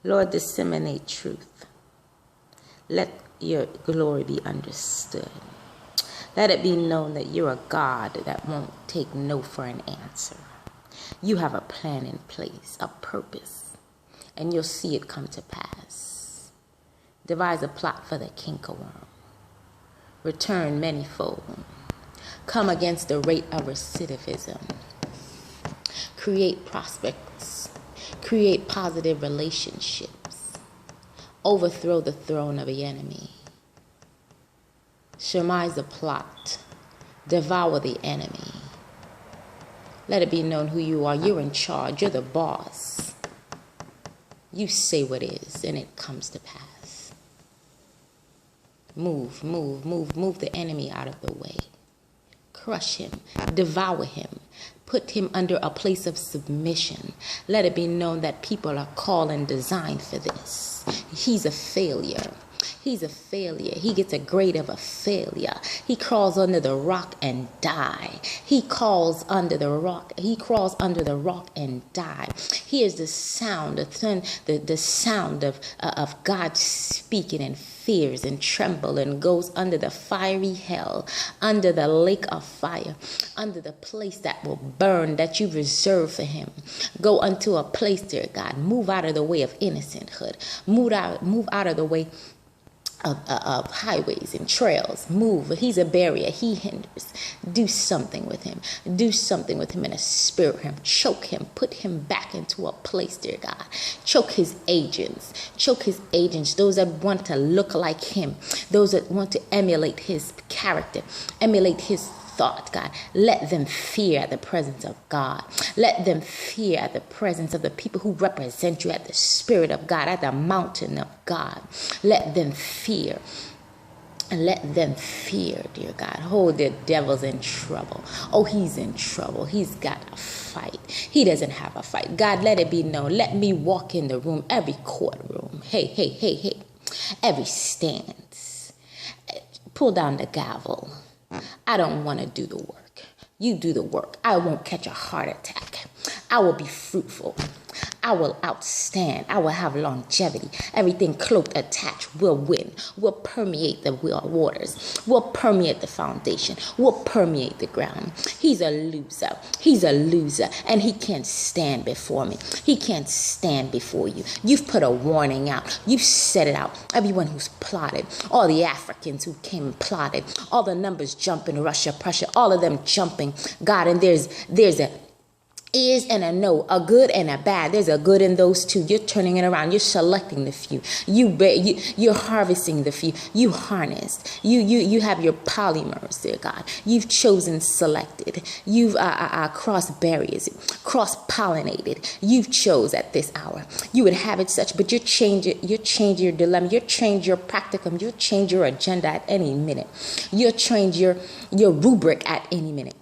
Lord, disseminate truth. Let your glory be understood. Let it be known that you're a God that won't take no for an answer. You have a plan in place, a purpose, and you'll see it come to pass. Devise a plot for the cankerworm. Return manyfold. Come against the rate of recidivism. Create prospects. Create positive relationships. Overthrow the throne of the enemy. Surmise the plot. Devour the enemy. Let it be known who you are. You're in charge. You're the boss. You say what is, and it comes to pass. Move the enemy out of the way. Crush him. Devour him. Put him under a place of submission. Let it be known that people are called and designed for this. He's a failure. He's a failure. He gets a grade of a failure. He crawls under the rock and die. He crawls under the rock and die. Hears the sound, the sound of God speaking, and fears and tremble and goes under the fiery hell, under the lake of fire, under the place that will burn that you reserve for him. Go unto a place, dear God. Move out of the way of innocenthood. Move out of the way of highways and trails. Move. He's a barrier. He hinders. Do something with him. Do something with him in a spirit realm. Choke him. Put him back into a place, dear God. Choke his agents. Choke his agents. Those that want to look like him. Those that want to emulate his character. Emulate his thought, God. Let them fear the presence of God. Let them fear the presence of the people who represent you at the Spirit of God, at the mountain of God. Let them fear. And let them fear, dear God. Oh, the devil's in trouble. Oh, he's in trouble. He's got a fight. He doesn't have a fight. God, let it be known. Let me walk in the room, every courtroom. Hey. Every stance. Pull down the gavel. I don't want to do the work. You do the work. I won't catch a heart attack. I will be fruitful. I will outstand. I will have longevity. Everything cloaked, attached, will win. Will permeate the waters. Will permeate the foundation. Will permeate the ground. He's a loser. He's a loser. And he can't stand before me. He can't stand before you. You've put a warning out. You've set it out. Everyone who's plotted. All the Africans who came and plotted. All the numbers jumping. Russia, Prussia. All of them jumping. God, and there's a is and a no, a good and a bad. There's a good in those two. You're turning it around. You're selecting the few. You're harvesting the few. You harnessed. You have your polymers, dear God. You've chosen, selected. You've crossed barriers, cross-pollinated. You've chose at this hour. You would have it such, but you change your dilemma. You change your practicum. You change your agenda at any minute. You change your rubric at any minute.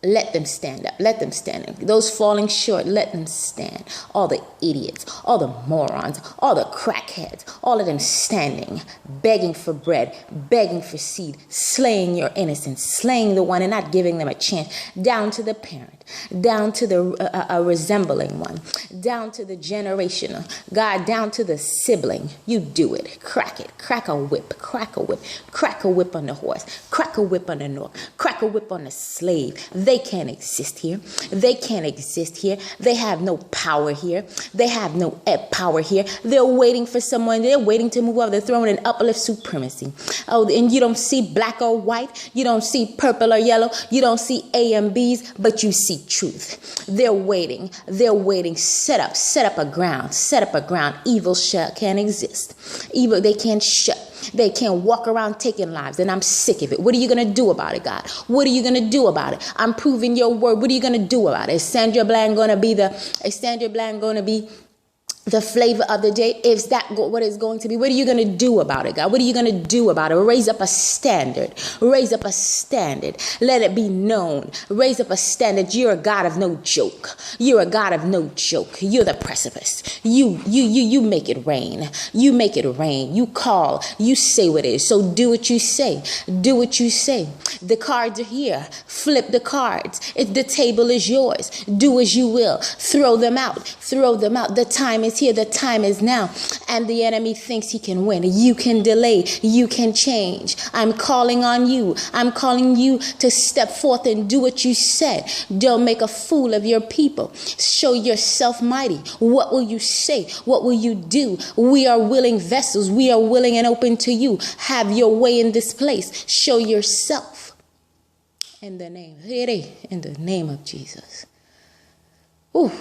Let them stand up. Let them stand up. Those falling short, let them stand. All the idiots, all the morons, all the crackheads, all of them standing, begging for bread, begging for seed, slaying your innocence, slaying the one and not giving them a chance, down to the parent, down to the resembling one, down to the generational, God, down to the sibling. You do it. Crack it. Crack a whip. Crack a whip. Crack a whip on the horse. Crack a whip on the north. Crack a whip on the slave. They can't exist here. They can't exist here. They have no power here. They have no power here. They're waiting for someone. They're waiting to move off the throne and uplift supremacy. Oh, and you don't see black or white. You don't see purple or yellow. You don't see A and B's, but you see truth. They're waiting. They're waiting. Set up a ground. Set up a ground. Evil can't exist. Evil, they can't shut. They can't walk around taking lives, and I'm sick of it. What are you going to do about it, God? What are you going to do about it? I'm proving your word. What are you going to do about it? Is Sandra Bland going to be the flavor of the day? Is that what it's going to be? What are you going to do about it, God? What are you going to do about it? Raise up a standard. Raise up a standard. Let it be known. Raise up a standard. You're a God of no joke. You're a God of no joke. You're the precipice. You make it rain. You make it rain. You call. You say what it is. So do what you say. Do what you say. The cards are here. Flip the cards. The table is yours. Do as you will. Throw them out. Throw them out. The time is is here. The time is now. And the enemy thinks he can win. You can delay. You can change. I'm calling on you. I'm calling you to step forth and do what you said. Don't make a fool of your people. Show yourself mighty. What will you say? What will you do? We are willing vessels. We are willing and open to you. Have your way in this place. Show yourself. In the name of Jesus. Ooh.